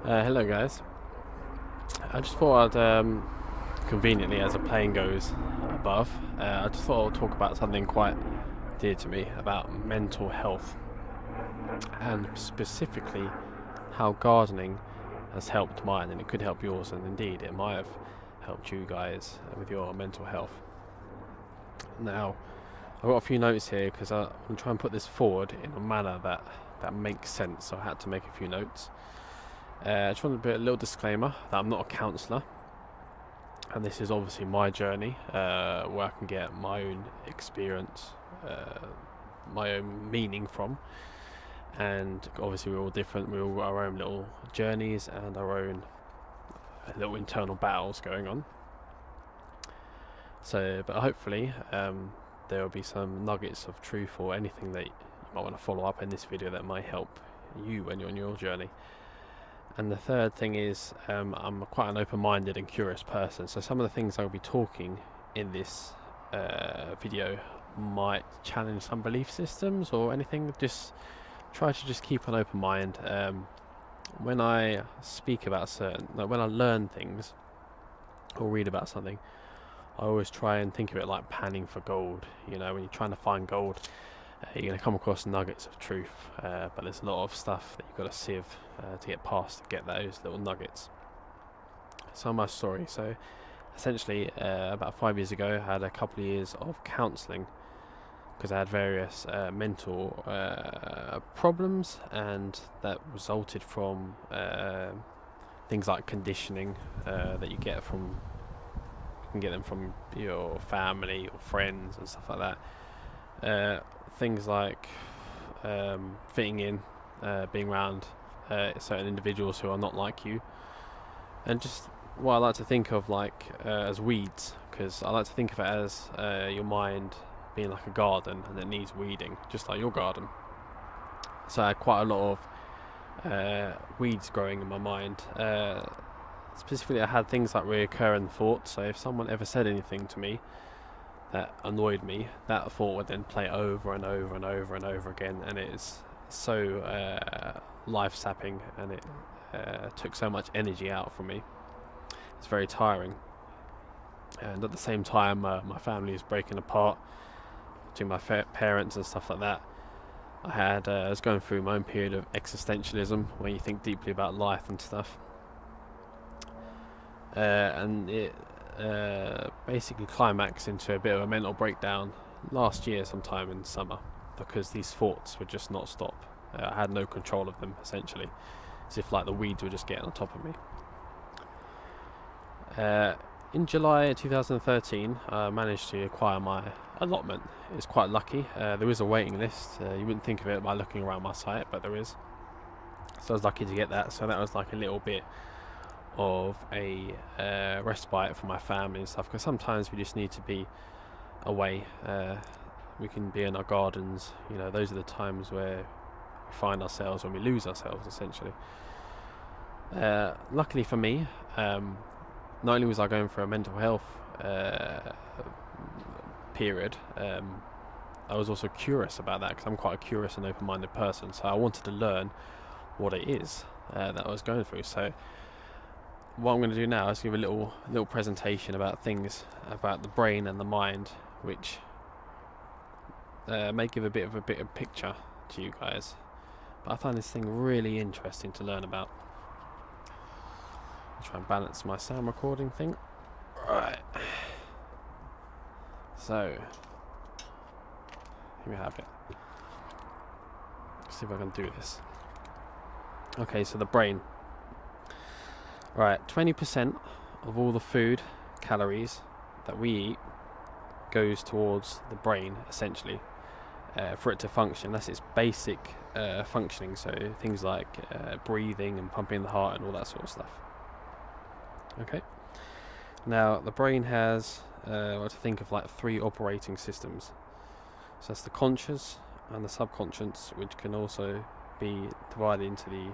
Hello guys. I just thought I'd, conveniently as the plane goes above, I just thought I'd talk about something quite dear to me about mental health and specifically how gardening has helped mine, and it could help yours, and indeed it might have helped you guys with your mental health. Now, I've got a few notes here because I'm trying to put this forward in a manner that makes sense, so I had to make a few notes. I just want to put a little disclaimer that I'm not a counsellor, and this is obviously my journey, where I can get my own experience, my own meaning from, and obviously we're all different, we all got our own little journeys and our own little internal battles going on. So, but hopefully there will be some nuggets of truth or anything that you might want to follow up in this video that might help you when you're on your journey. And the third thing is, I'm quite an open-minded and curious person, so some of the things I'll be talking in this video might challenge some belief systems or anything. Just try to just keep an open mind. When I speak about when I learn things or read about something, I always try and think of it like panning for gold. You know, when you're trying to find gold, you're going to come across nuggets of truth, but there's a lot of stuff that you've got to sieve to get past to get those little nuggets. So my story. So essentially, about 5 years ago, I had a couple of years of counselling because I had various mental problems, and that resulted from things like conditioning that you get from. You can get them from your family or friends and stuff like that. Things like fitting in, being around certain individuals who are not like you, and just what I like to think of like as weeds, because I like to think of it as your mind being like a garden and it needs weeding, just like your garden. So I had quite a lot of weeds growing in my mind. Specifically, I had things like recurring thoughts. So if someone ever said anything to me that annoyed me, that thought would then play over and over and over and over again, and it is so life-sapping, and it took so much energy out from me. It's very tiring, and at the same time my family is breaking apart between my parents and stuff like that. I was going through my own period of existentialism, where you think deeply about life and stuff, and it basically climaxed into a bit of a mental breakdown last year sometime in summer, because these thoughts would just not stop. I had no control of them, essentially, as if like the weeds were just getting on top of me. In July 2013, I managed to acquire my allotment. It's quite lucky. There is a waiting list. You wouldn't think of it by looking around my site, but there is. So I was lucky to get that. So that was like a little bit of a respite for my family and stuff, because sometimes we just need to be away. We can be in our gardens, you know, those are the times where we find ourselves, when we lose ourselves, essentially. Luckily for me, not only was I going for a mental health period, I was also curious about that, because I'm quite a curious and open-minded person, so I wanted to learn what it is that I was going through. So what I'm going to do now is give a little presentation about things about the brain and the mind, which may give a bit of a picture to you guys. But I find this thing really interesting to learn about. I'll try and balance my sound recording thing. Right. So here we have it. Let's see if I can do this. Okay, so the brain. Right, 20% of all the food calories that we eat goes towards the brain, essentially, for it to function. That's its basic functioning, so things like breathing and pumping the heart and all that sort of stuff. Okay, now the brain has what to think of like 3 operating systems. So that's the conscious and the subconscious, which can also be divided into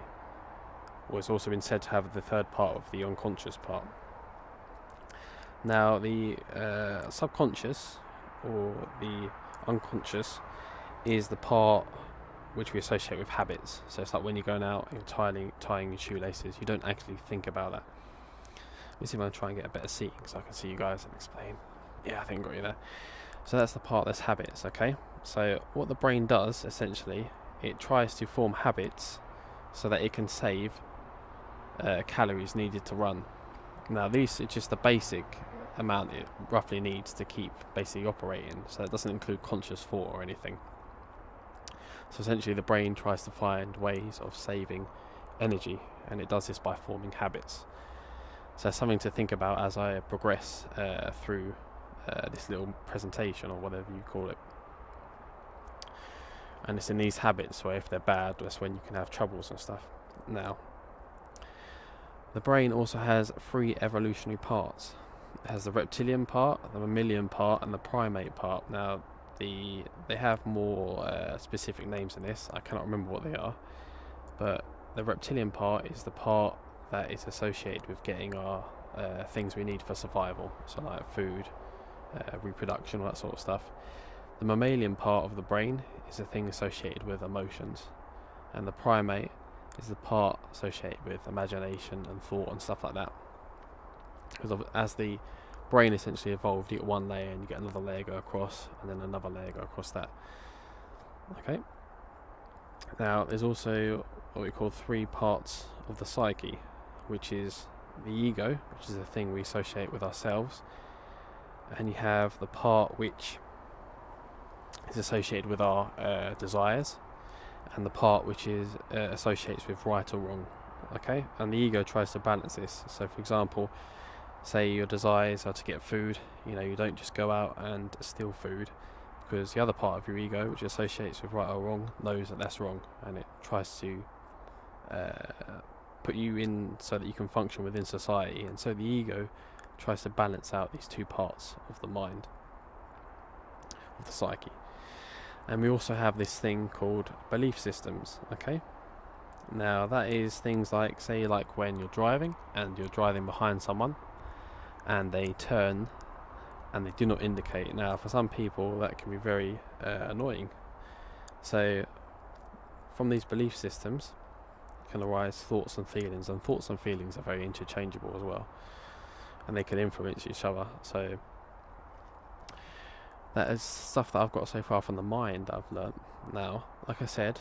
it's also been said to have the third part of the unconscious part. Now the subconscious or the unconscious is the part which we associate with habits. So it's like when you're going out and tying your shoelaces, you don't actually think about that. Let me see if I can try and get a better seating so I can see you guys and explain. Yeah, I think I got you there. So that's the part that's habits, okay? So what the brain does, essentially, it tries to form habits so that it can save calories needed to run. Now these are just the basic amount it roughly needs to keep basically operating, so it doesn't include conscious thought or anything. So essentially the brain tries to find ways of saving energy, and it does this by forming habits. So that's something to think about as I progress through this little presentation, or whatever you call it. And it's in these habits where if they're bad, that's when you can have troubles and stuff. Now, the brain also has 3 evolutionary parts. It has the reptilian part, the mammalian part, and the primate part. Now, they have more specific names in this. I cannot remember what they are. But the reptilian part is the part that is associated with getting our things we need for survival. So like food, reproduction, all that sort of stuff. The mammalian part of the brain is a thing associated with emotions. And the primate is the part associated with imagination and thought and stuff like that. Because as the brain essentially evolved, you get one layer and you get another layer go across, and then another layer go across that. Okay. Now there's also what we call 3 parts of the psyche, which is the ego, which is the thing we associate with ourselves, and you have the part which is associated with our desires, and the part which is associates with right or wrong. Okay, and the ego tries to balance this. So for example, say your desires are to get food, you don't just go out and steal food, because the other part of your ego, which associates with right or wrong, knows that that's wrong, and it tries to put you in so that you can function within society. And so the ego tries to balance out these 2 parts of the mind, of the psyche. And we also have this thing called belief systems. Okay, now that is things like, say, like when you're driving and you're driving behind someone and they turn and they do not indicate. Now for some people that can be very annoying. So from these belief systems can arise thoughts and feelings, and thoughts and feelings are very interchangeable as well, and they can influence each other. So that is stuff that I've got so far from the mind that I've learnt. Now, like I said,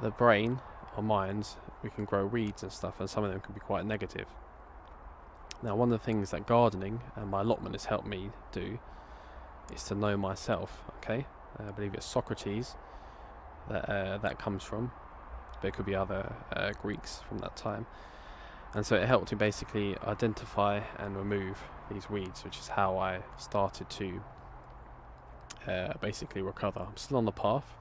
the brain or minds, we can grow weeds and stuff, and some of them can be quite negative. Now, one of the things that gardening and my allotment has helped me do is to know myself. Okay, I believe it's Socrates that comes from, but it could be other Greeks from that time. And so it helped to basically identify and remove these weeds, which is how I started to basically recover. I'm still on the path,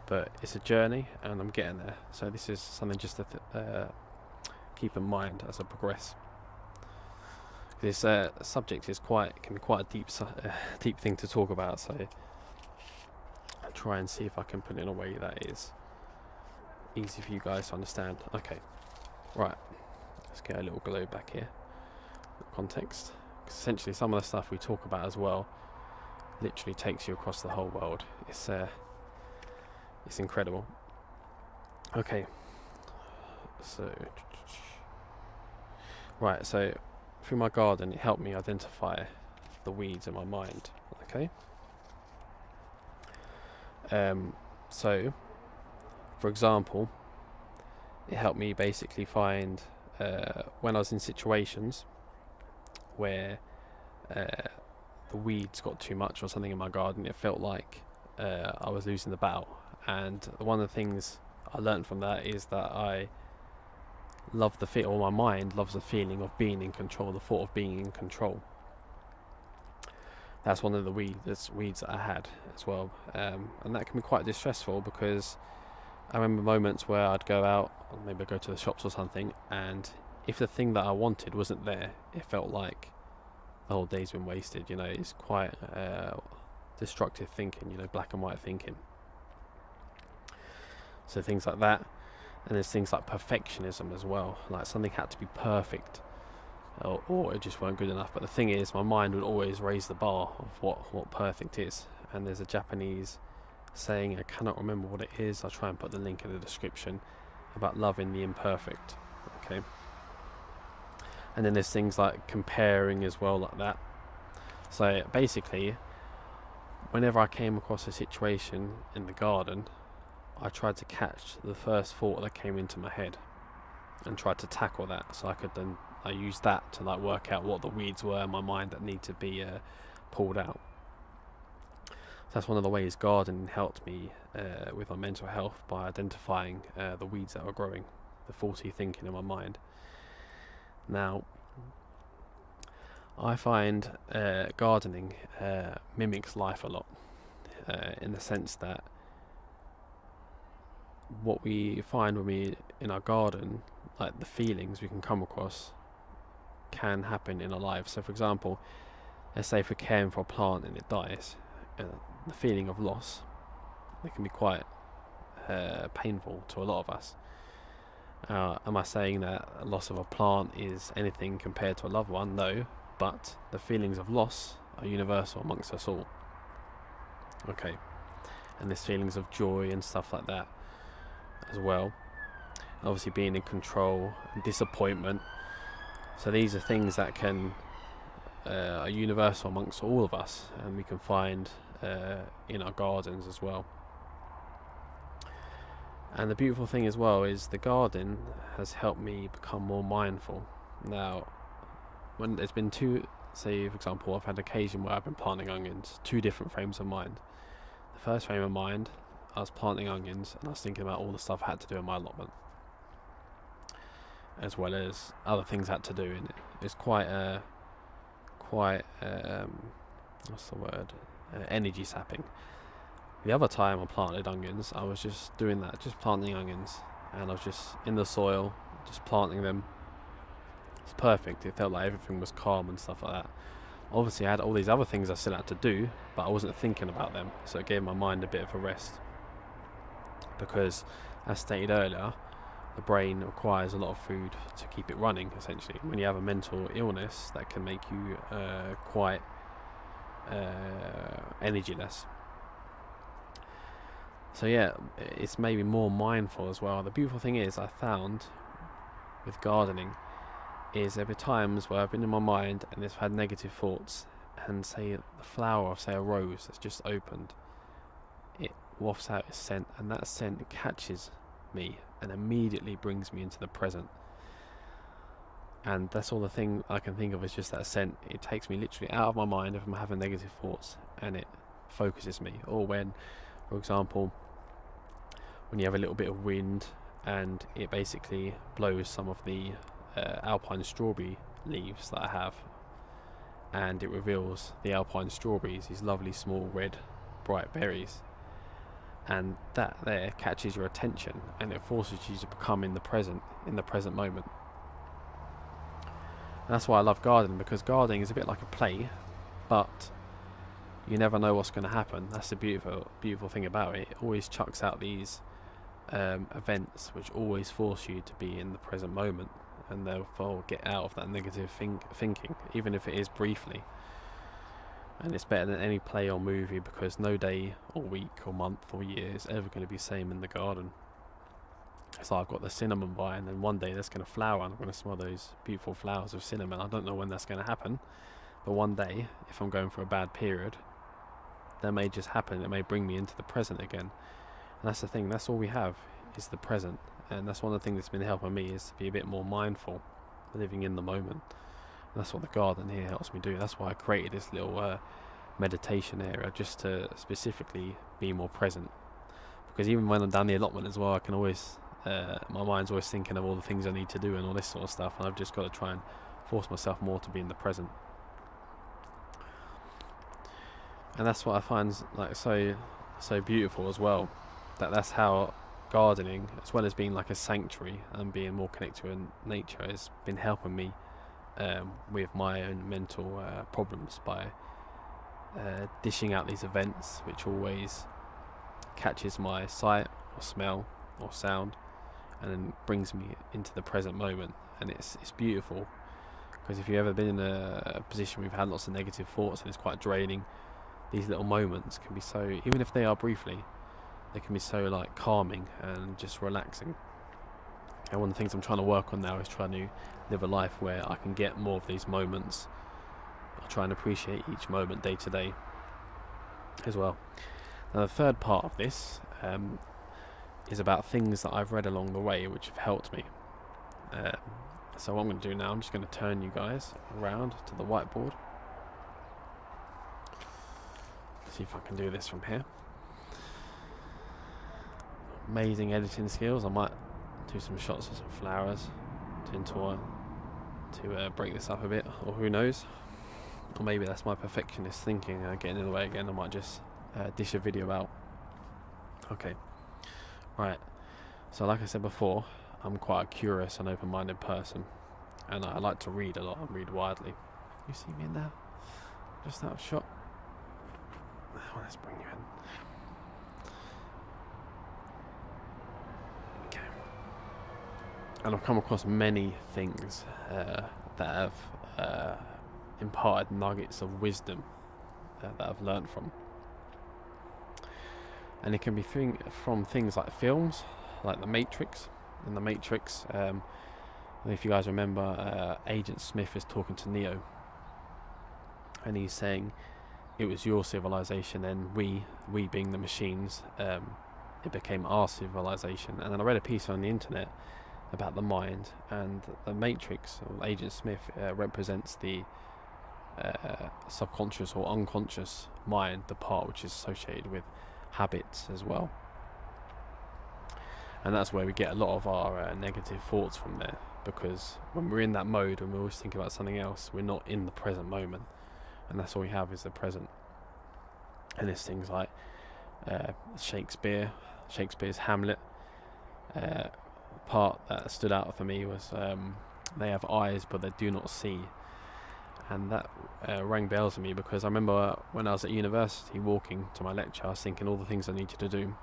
but it's a journey and I'm getting there. So this is something just to keep in mind as I progress. This subject is can be quite a deep thing to talk about. So I'll try and see if I can put it in a way that is easy for you guys to understand. Okay, right. Let's get a little globe back here. Context. 'Cause essentially, some of the stuff we talk about as well literally takes you across the whole world. It's incredible. Okay. So, right. So, through my garden, it helped me identify the weeds in my mind. Okay. So, for example, it helped me basically find when I was in situations where the weeds got too much or something in my garden, it felt like I was losing the battle. And one of the things I learned from that is that I love or my mind loves the feeling of being in control, the thought of being in control. That's one of the weeds that I had as well, and that can be quite distressful, because I remember moments where I'd go out, or maybe go to the shops or something, and if the thing that I wanted wasn't there, it felt like the whole day's been wasted. It's quite destructive thinking, black and white thinking. So things like that. And there's things like perfectionism as well, like something had to be perfect, or it just weren't good enough. But the thing is, my mind would always raise the bar of what perfect is. And there's a Japanese saying, I cannot remember what it is, I'll try and put the link in the description, about loving the imperfect. Okay. And then there's things like comparing as well, like that. So basically, whenever I came across a situation in the garden, I tried to catch the first thought that came into my head and tried to tackle that, so I used that to like work out what the weeds were in my mind that need to be pulled out. So that's one of the ways gardening helped me with my mental health, by identifying the weeds that were growing, the faulty thinking in my mind. Now, I find gardening mimics life a lot, in the sense that what we find when we in our garden, like the feelings we can come across, can happen in our lives. So for example, let's say if we're caring for a plant and it dies, the feeling of loss, it can be quite painful to a lot of us. Am I saying that a loss of a plant is anything compared to a loved one? No, but the feelings of loss are universal amongst us all. Okay, and there's feelings of joy and stuff like that as well. Obviously being in control and disappointment. So these are things that are universal amongst all of us, and we can find in our gardens as well. And the beautiful thing as well is the garden has helped me become more mindful. Now, when there's been say for example, I've had occasion where I've been planting onions, two different frames of mind. The first frame of mind, I was planting onions and I was thinking about all the stuff I had to do in my allotment, as well as other things I had to do in it. It's quite what's the word? Energy sapping. The other time I planted onions, I was just doing that, just planting onions, and I was just in the soil, just planting them. It's perfect. It felt like everything was calm and stuff like that. Obviously I had all these other things I still had to do, but I wasn't thinking about them, so it gave my mind a bit of a rest. Because, as stated earlier, the brain requires a lot of food to keep it running, essentially. When you have a mental illness, that can make you quite energyless. So yeah, it's maybe more mindful as well. The beautiful thing is, I found with gardening, is there were times where I've been in my mind and I've had negative thoughts, and say the flower of, say, a rose that's just opened, it wafts out its scent, and that scent catches me and immediately brings me into the present. And that's all the thing I can think of, is just that scent. It takes me literally out of my mind if I'm having negative thoughts, and it focuses me. Or when, for example, when you have a little bit of wind and it basically blows some of the alpine strawberry leaves that I have, and it reveals the alpine strawberries, these lovely small red bright berries, and that there catches your attention and it forces you to become in the present moment. And that's why I love gardening, because gardening is a bit like a play, but you never know what's going to happen. That's the beautiful thing about it. It always chucks out these events which always force you to be in the present moment, and therefore get out of that negative thinking, even if it is briefly. And it's better than any play or movie, because no day or week or month or year is ever going to be the same in the garden. So I've got the cinnamon vine, and one day that's going to flower and I'm going to smell those beautiful flowers of cinnamon. I don't know when that's going to happen, but one day, if I'm going for a bad period, that may just happen. It may bring me into the present again. And that's the thing, that's all we have, is the present. And that's one of the things that's been helping me, is to be a bit more mindful, living in the moment. And that's what the garden here helps me do. That's why I created this little meditation area, just to specifically be more present. Because even when I'm down the allotment as well, I can always, my mind's always thinking of all the things I need to do and all this sort of stuff, and I've just got to try and force myself more to be in the present. And that's what I find like so beautiful as well, that's how gardening, as well as being like a sanctuary and being more connected to nature, has been helping me with my own mental problems, by dishing out these events which always catches my sight or smell or sound, and then brings me into the present moment. And it's beautiful, because if you've ever been in a position where you've had lots of negative thoughts and it's quite draining, these little moments can be so, even if they are briefly, they can be so like calming and just relaxing. And one of the things I'm trying to work on now is trying to live a life where I can get more of these moments. I try and appreciate each moment day to day as well. Now the third part of this is about things that I've read along the way which have helped me. So what I'm going to do now, I'm just going to turn you guys around to the whiteboard. See if I can do this from here. Amazing editing skills. I might do some shots of some flowers to intertwine to break this up a bit, or who knows. Or maybe that's my perfectionist thinking getting in the way again. I might just dish a video out. Okay, right. So like I said before, I'm quite a curious and open-minded person, and I like to read a lot and read widely. You see me in there? Just out of shot. Oh, let's bring you in. Okay. And I've come across many things that have imparted nuggets of wisdom that I've learned from. And it can be from things like films, like The Matrix. In The Matrix, if you guys remember, Agent Smith is talking to Neo, and he's saying, it was your civilization, and we being the machines, it became our civilization. And then I read a piece on the internet about the mind, and the Matrix, or Agent Smith, represents the subconscious or unconscious mind, the part which is associated with habits as well. And that's where we get a lot of our negative thoughts from there, because when we're in that mode and we're always thinking about something else, we're not in the present moment, and that's all we have is the present. And there's things like Shakespeare's Hamlet. Part that stood out for me was they have eyes but they do not see, and that rang bells for me, because I remember when I was at university walking to my lecture, I was thinking all the things I needed to do.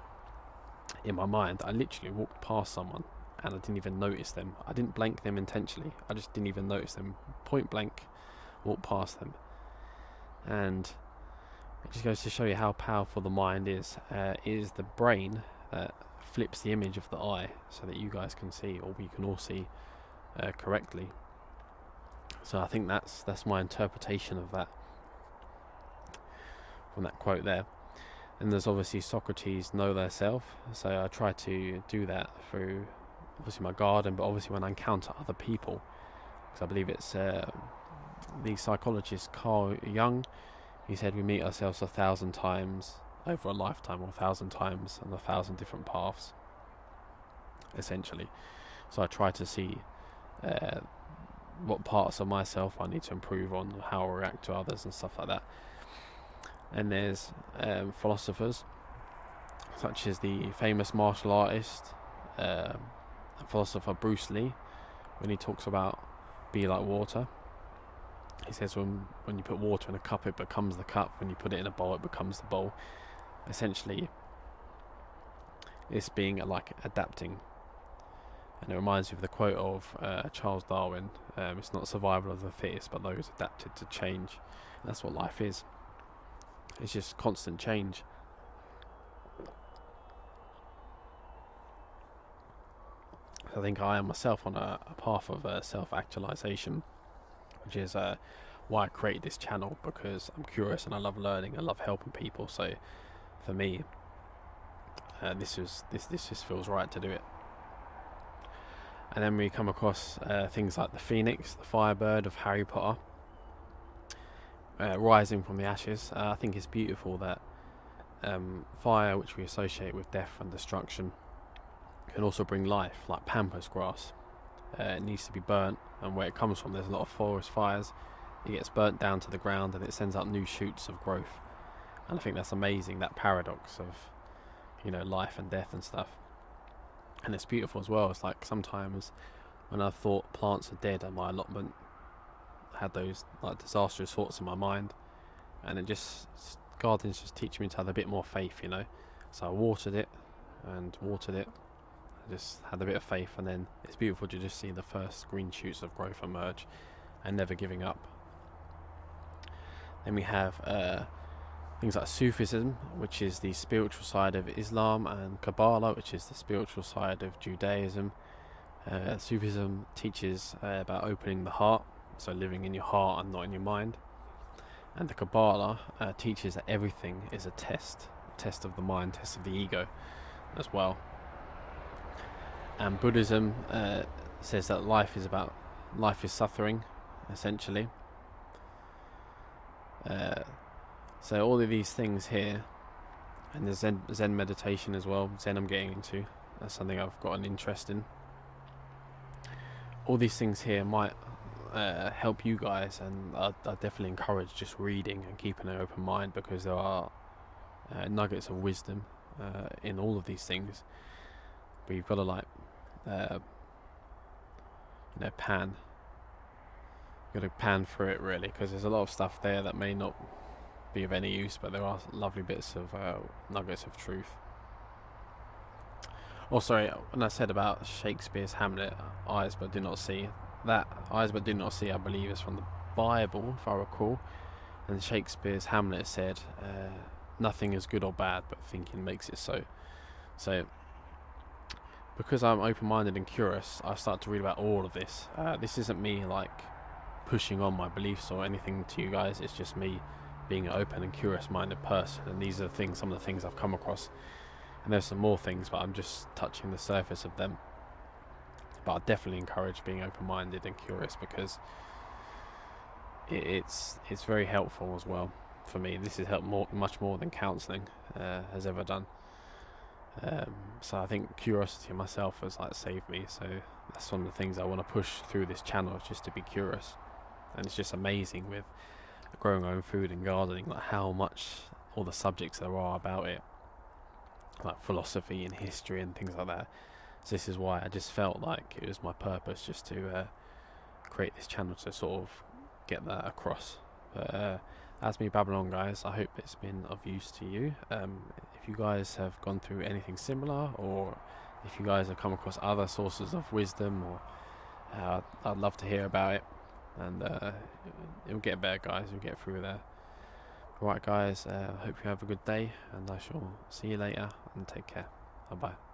In my mind, I literally walked past someone and I didn't even notice them. I didn't blank them intentionally, I just didn't even notice them. Point blank, walked past them. And it just goes to show you how powerful the mind is. It is the brain that flips the image of the eye so that you guys can see, or we can all see correctly. So I think that's my interpretation of that, from that quote there. And there's obviously Socrates' Know Thyself. So I try to do that through obviously my garden, but obviously when I encounter other people, because I believe it's the psychologist Carl Jung. He said we meet ourselves 1,000 times over a lifetime, or 1,000 times on 1,000 different paths, essentially. So I try to see what parts of myself I need to improve on, how I react to others and stuff like that. And there's philosophers such as the famous martial artist and philosopher Bruce Lee, when he talks about be like water. He says when you put water in a cup, it becomes the cup. When you put it in a bowl, it becomes the bowl. Essentially, it's being like adapting. And it reminds me of the quote of Charles Darwin, it's not survival of the fittest, but those adapted to change. And that's what life is. It's just constant change. I think I am myself on a path of self-actualisation, which is why I created this channel, because I'm curious and I love learning, I love helping people. So for me, this just feels right to do it. And then we come across things like the Phoenix, the Firebird of Harry Potter, rising from the ashes. I think it's beautiful that fire, which we associate with death and destruction, can also bring life, like pampas grass. It needs to be burnt, and where it comes from, there's a lot of forest fires. It gets burnt down to the ground and it sends out new shoots of growth. And I think that's amazing, that paradox of, life and death and stuff. And it's beautiful as well. It's like sometimes when I thought plants are dead at my allotment, I had those like disastrous thoughts in my mind, and gardens just teach me to have a bit more faith, So I watered it and watered it. I just had a bit of faith, and then it's beautiful to just see the first green shoots of growth emerge and never giving up. Then we have things like Sufism, which is the spiritual side of Islam, and Kabbalah, which is the spiritual side of Judaism. Sufism teaches about opening the heart, so living in your heart and not in your mind. And the Kabbalah teaches that everything is a test of the mind, test of the ego as well. And Buddhism says that life is suffering, essentially. So all of these things here, and there's Zen meditation as well. Zen I'm getting into. That's something I've got an interest in. All these things here might help you guys, and I definitely encourage just reading and keeping an open mind, because there are nuggets of wisdom in all of these things. But you've got to pan. You've got to pan through it, really, because there's a lot of stuff there that may not be of any use, but there are lovely bits of nuggets of truth. Oh, sorry, when I said about Shakespeare's Hamlet, eyes but do not see, that eyes but do not see, I believe, is from the Bible, if I recall. And Shakespeare's Hamlet said, nothing is good or bad, but thinking makes it so. So, because I'm open-minded and curious, I start to read about all of this. This isn't me pushing on my beliefs or anything to you guys. It's just me being an open and curious-minded person, and these are some of the things I've come across. And there's some more things, but I'm just touching the surface of them. But I definitely encourage being open-minded and curious, because it's very helpful as well for me. This has helped much more than counselling has ever done. So I think curiosity myself has saved me. So that's one of the things I want to push through this channel, is just to be curious. And it's just amazing with growing our own food and gardening, how much all the subjects there are about it, like philosophy and history and things like that. So this is why I just felt like it was my purpose just to create this channel, to sort of get that across. But as me babbling on, guys, I hope it's been of use to you. If you guys have gone through anything similar, or if you guys have come across other sources of wisdom, or I'd love to hear about it. And it'll get better, guys. We'll get through there. Alright, guys, hope you have a good day, and I shall see you later, and take care. Bye bye.